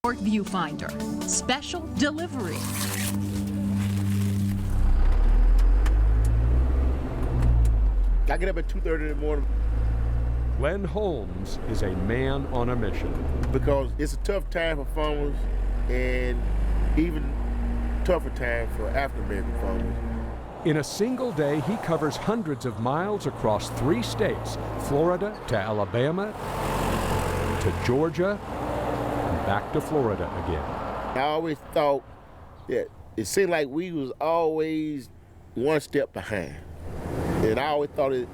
Viewfinder, special delivery. I get up at 2:30 in the morning. Glyen Holmes is a man on a mission. Because it's a tough time for farmers and even tougher time for African American farmers. In a single day, he covers hundreds of miles across 3 states, Florida to Alabama to Georgia and back to Florida again. I always thought that it seemed like we was always one step behind. And I always thought it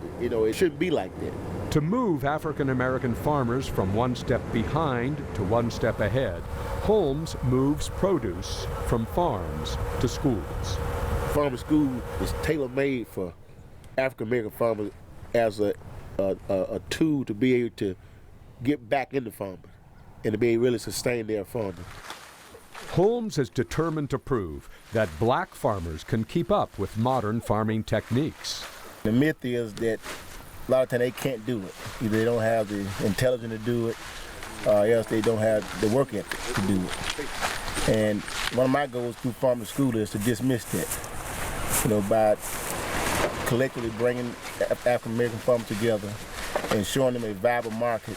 shouldn't be like that. To move African American farmers from one step behind to one step ahead, Holmes moves produce from farms to schools. Farmer school is tailor-made for African American farmers as a tool to be able to get back into farming and to be able to really sustain their farming. Holmes is determined to prove that black farmers can keep up with modern farming techniques. The myth is that a lot of times they can't do it. Either they don't have the intelligence to do it, or else they don't have the work ethic to do it. And one of my goals through farming school is to dismiss that. By collectively bringing African American farmers together and showing them a viable market.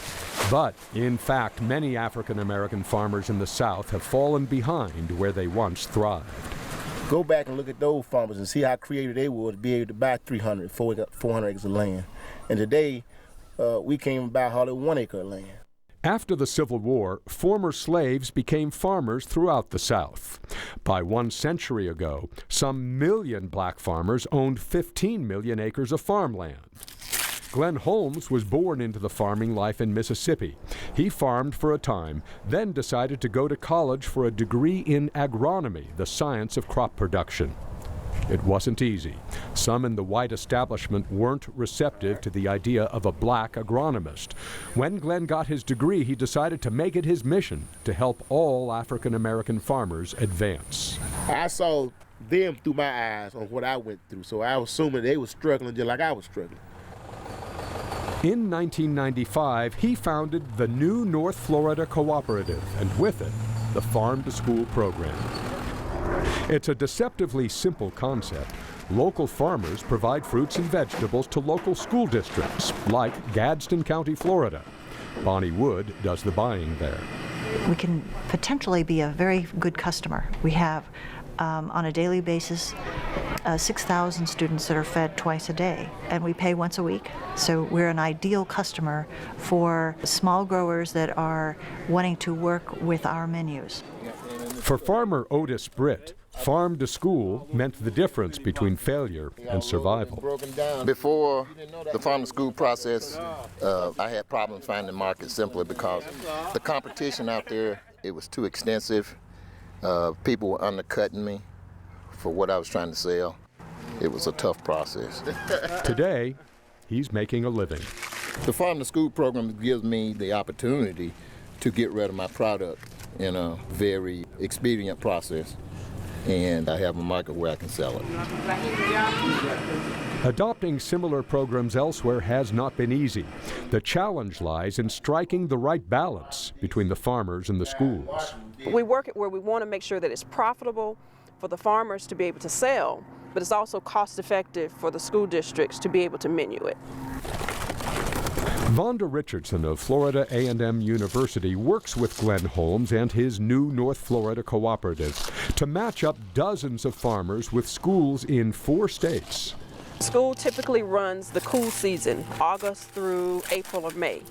But, in fact, many African American farmers in the South have fallen behind where they once thrived. Go back and look at those farmers and see how creative they were to be able to buy 300, 400 acres of land. And today, we can't even buy hardly 1 acre of land. After the Civil War, former slaves became farmers throughout the South. By 1 century ago, some million black farmers owned 15 million acres of farmland. Glyen Holmes was born into the farming life in Mississippi. He farmed for a time, then decided to go to college for a degree in agronomy, the science of crop production. It wasn't easy. Some in the white establishment weren't receptive to the idea of a black agronomist. When Glyen got his degree, he decided to make it his mission to help all African American farmers advance. I saw them through my eyes on what I went through, so I was assuming they were struggling just like I was struggling. In 1995, he founded the new North Florida Cooperative, and with it, the Farm to School program. It's a deceptively simple concept. Local farmers provide fruits and vegetables to local school districts, like Gadsden County, Florida. Bonnie Wood does the buying there. We can potentially be a very good customer. We have, on a daily basis, 6,000 students that are fed twice a day, and we pay once a week. So we're an ideal customer for small growers that are wanting to work with our menus. For farmer Otis Britt, farm to school meant the difference between failure and survival. Before the farm to school process, I had problems finding the market simply because the competition out there, it was too extensive. People were undercutting me for what I was trying to sell. It was a tough process. Today, he's making a living. The farm to school program gives me the opportunity to get rid of my product in a very expedient process, and I have a market where I can sell it. Adopting similar programs elsewhere has not been easy. The challenge lies in striking the right balance between the farmers and the schools. We work it where we want to make sure that it's profitable for the farmers to be able to sell, but it's also cost-effective for the school districts to be able to menu it. Vonda Richardson of Florida A&M University works with Glyen Holmes and his new North Florida Cooperative to match up dozens of farmers with schools in 4 states. School typically runs the cool season, August through April or May.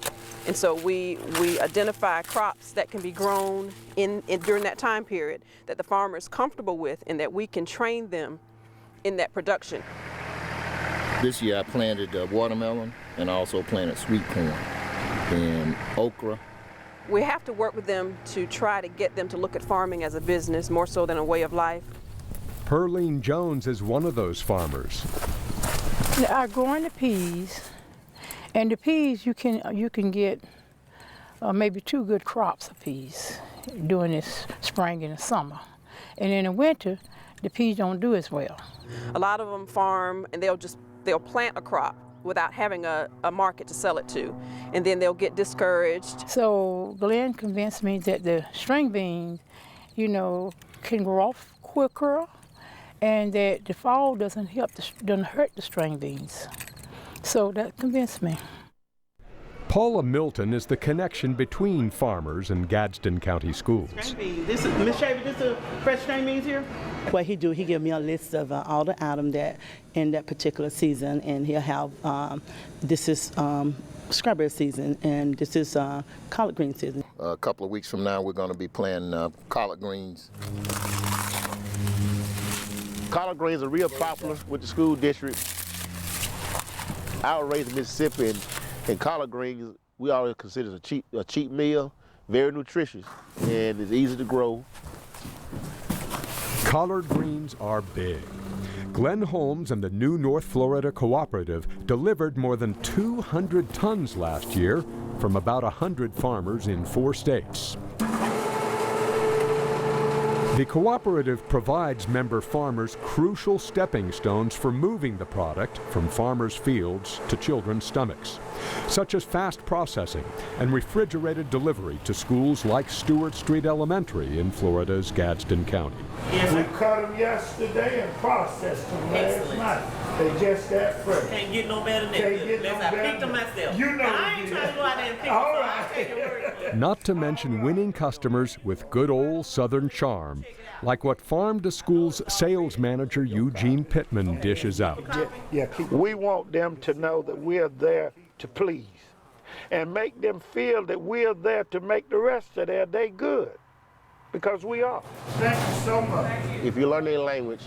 And so we identify crops that can be grown during that time period that the farmer is comfortable with and that we can train them in that production. This year I planted watermelon and I also planted sweet corn and okra. We have to work with them to try to get them to look at farming as a business more so than a way of life. Perlene Jones is one of those farmers. I growing the peas, and the peas you can get maybe 2 good crops of peas during this spring and the summer. And in the winter, the peas don't do as well. A lot of them farm and they'll plant a crop without having a market to sell it to. And then they'll get discouraged. So Glyen convinced me that the string beans, can grow off quicker, and that the fall doesn't hurt the string beans. So that convinced me. Paula Milton is the connection between farmers and Gadsden County schools. Miss Shaver, this is fresh string beans here? What he do, he give me a list of all the items that in that particular season, and he'll have, this is strawberry season, and this is collard green season. A couple of weeks from now, we're going to be planting collard greens. Collard greens are real popular with the school district. I was raised in Mississippi, and collard greens we always consider a cheap meal, very nutritious, and it's easy to grow. Collard greens are big. Glyen Holmes and the new North Florida Cooperative delivered more than 200 tons last year from about 100 farmers in 4 states. The cooperative provides member farmers crucial stepping stones for moving the product from farmers' fields to children's stomachs, such as fast processing and refrigerated delivery to schools like Stewart Street Elementary in Florida's Gadsden County. We cut them yesterday and processed them last night. They just that fresh. Can't get no better than that. Can't get no I better picked them than- myself. You know I you ain't did. trying to go out there and pick them, All so right. I'll take your word for it. Not to mention winning customers with good old Southern charm, like what Farm to School's sales manager Eugene Pittman dishes out. We want them to know that we're there to please and make them feel that we're there to make the rest of their day good, because we are. Thank you so much. If you learn their language,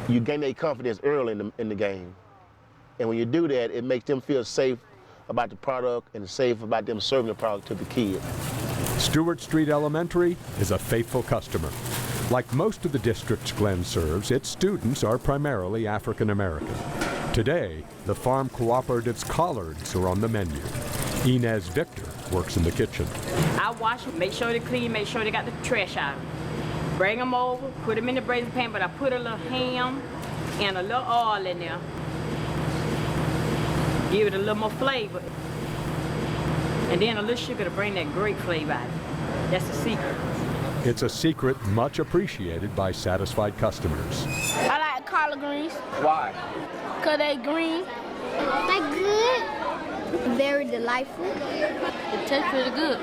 you gain their confidence early in the game. And when you do that, it makes them feel safe about the product and safe about them serving the product to the kids. Stewart Street Elementary is a faithful customer. Like most of the districts Glyen serves, its students are primarily African American. Today, the farm cooperative's collards are on the menu. Inez Victor works in the kitchen. I wash them, make sure they're clean, make sure they got the trash out. Bring them over, put them in the braising pan, but I put a little ham and a little oil in there. Give it a little more flavor. And then a little sugar to bring that great flavor out. That's the secret. It's a secret much appreciated by satisfied customers. I like collard greens. Why? Because they green. They good. Very delightful. It tastes pretty good.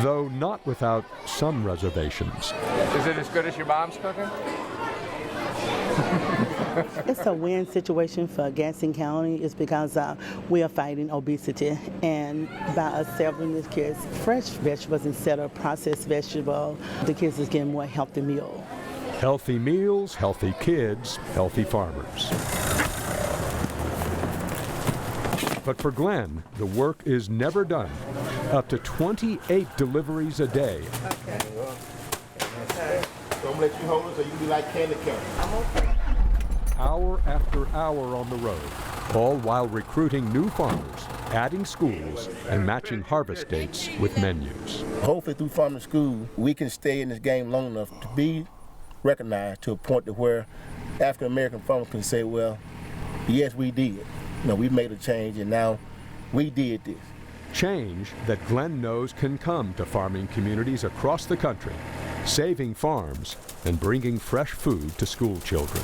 Though not without some reservations. Is it as good as your mom's cooking? It's a win situation for Gadsden County. It's because we are fighting obesity, and by us serving the kids fresh vegetables instead of processed vegetable, the kids is getting more healthy meal. Healthy meals, healthy kids, healthy farmers. But for Glyen, the work is never done. Up to 28 deliveries a day. Okay. So I'm gonna let you hold it so you can be like candy cane. Hour after hour on the road, all while recruiting new farmers, adding schools, and matching harvest dates with menus. Hopefully through Farm to School, we can stay in this game long enough to be recognized to a point to where African American farmers can say, well, yes, we did. We made a change, and now we did this. Change that Glyen knows can come to farming communities across the country, saving farms and bringing fresh food to school children.